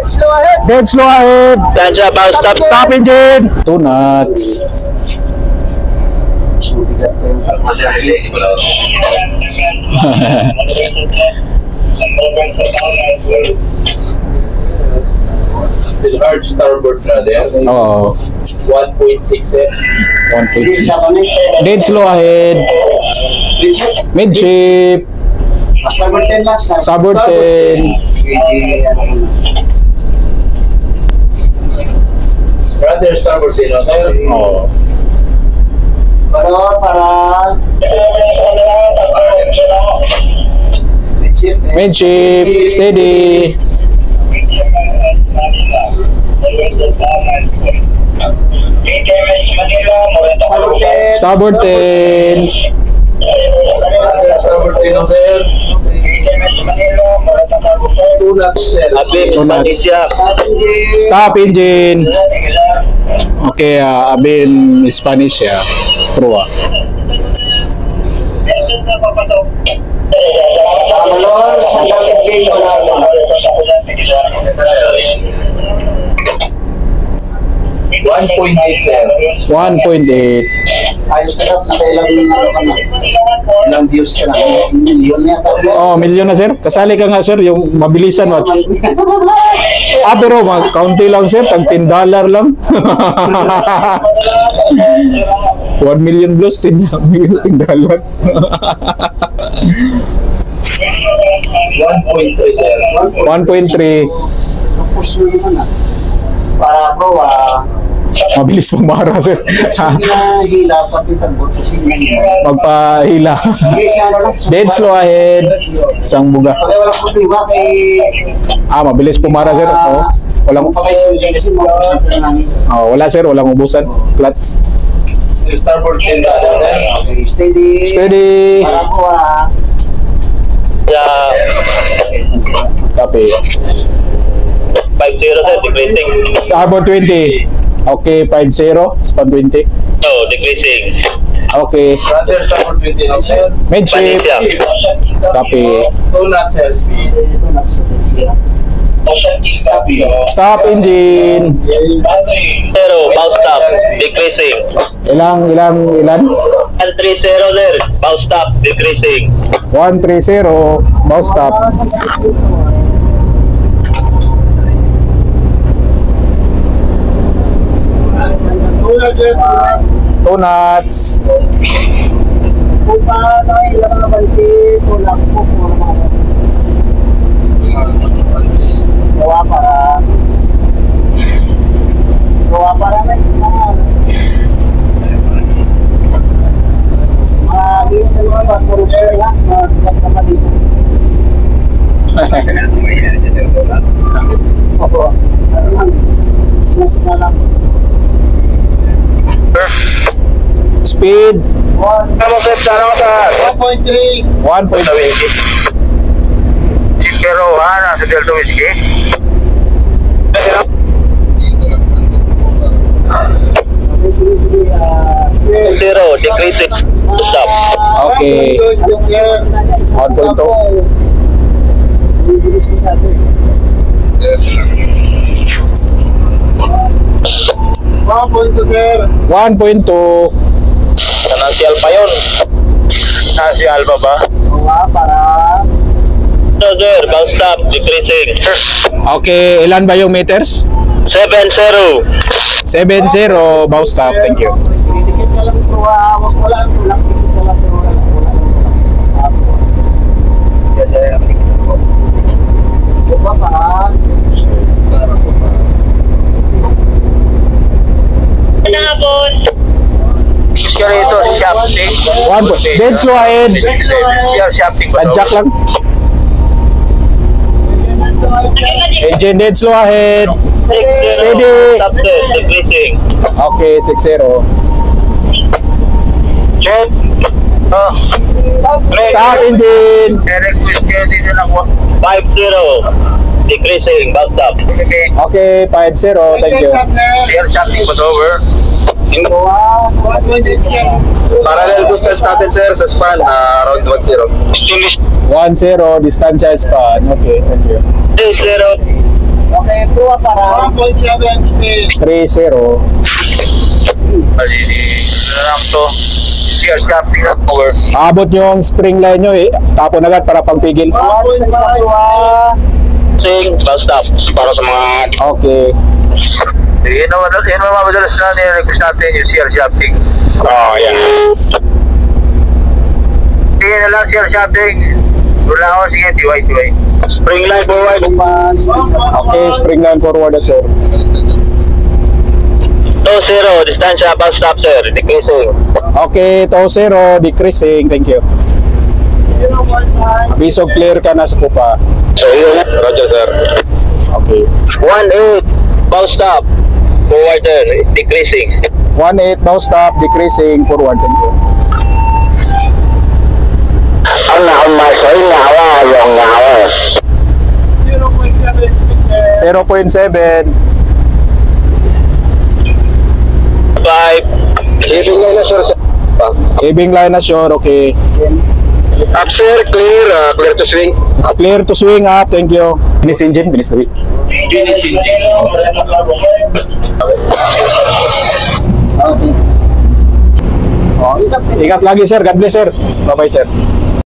slow ahead. Dead slow ahead. Tansya, bow stop. Stop engine. 2 knots. Still hard starboard na din. Oo. 1.6 eh. 1.6. Dead slow ahead. Midship. Starboard 10 lang. Starboard 10. Brother, starboard din, no, sir? Oo. Para Midship. Steady. Starboard 10. Starboard din, no, sir? 2 knots, sir. Two knots. Manisya. Stop engine. Okay, Abin Spanish ya. True. Malor, sandal ibig malor. 1.8, sir. 1.8. Ayos na lang, ilang views ka lang. Million na yata. Oh, milyon na sir. Kasali ka nga sir, yung mabilisan watch. Pero kaunti lang sir, tag $10 lang. 1 million plus, $10. 1.3, sir. 1.3. Tapos mo naman para bro, Mabilis pumara sir. hindi na hila, pati tagbot kasi Magpahila. Dead slow ahead. Isang buga. Pag walang problema kay Mabilis pumara sir. Oh. Walang pakaisindi kasi mga pusat na lang. wala sir, walang ubusan. Clutch. Still starboard din, brother, sir. Steady. Steady. Para po Yeah. Copy. 5-0, sir. Decreasing. Starboard 20. Okay, 5-0. Span 20. Oh, decreasing. Okay. Brother, starboard 20, no, sir? Midship. Manisya. Copy. 2 knots, sir. Speed. Stop engine. 0, bow stop. Decreasing. Ilan? 130, sir. Bow stop. Decreasing. 130. Bow stop. Two knots. Kung paano ilang naman dito lang po gawa para na mga ganyan ka naman ba puro sila lang naman dito opo ano lang sinasina lang Speed. 1.3 1.3. Pero, nasa Delta Whiskey. sige 0, decreasing. Stop. Okay. 1.2. bibilis mo sa atin 1.2 sir 1.2. Financial pa yun. Financial pa ba? para No, sir. Bow stop. Decreasing. Okay, ilan ba yung meters? 7-0. 7-0. Bow stop. Thank you. dikit ka lang bro wala lang tulak dikit ka lang pero wala diba para Nabot. Ito, shafting. 1. Dead slow ahead. Yeah, shafting ba? Adjust lang. Engine dead slow ahead. 6-0. Steady. Stop, sir. Decreasing. Okay, 6-0. Check. Stop engine. Direct whiskey dito na 5-0. Decreasing. Bow stop. Okay, 5-0. Thank you. Clear shafting but over. Parallel boosters natin, sir, sa span, around 1-0. 1-0. Distansya span. Okay, thank you. 6-0. okay bro dalawa para 1.7 speed. 3-0. Lang to. Share shopping at power. Abot yung spring line nyo eh. Tapon agad para pagpigil. 1.5. Sing, basta para sa mga... Okay. Yun ang madalas na nire-request natin yung share shopping. Oo, yan. Sige na lang share shopping. Wala ako, sige, tiway. Spring line forward. Okay, spring line forward at sir. 2-0, distansya, bus stop sir, decreasing. Okay, 2-0, decreasing. Thank you. 0.5. Abiso clear ka na sa pupa. So yun, roger sir. Okay. 1-8, bus stop, forward sir, decreasing. 1-8, now stop, decreasing forward. Thank you. Ang nakamasay, yung nawas. 0.7 speed, sir. 0.7. 5, leaving line na sir. Giving line na sure, okay. Up sir, clear, clear to swing. Clear to swing up, thank you. Finish engine, finish the Finishing. Okay. Oh, ingat. Ingat lagi sir, God bless sir. Bye bye sir.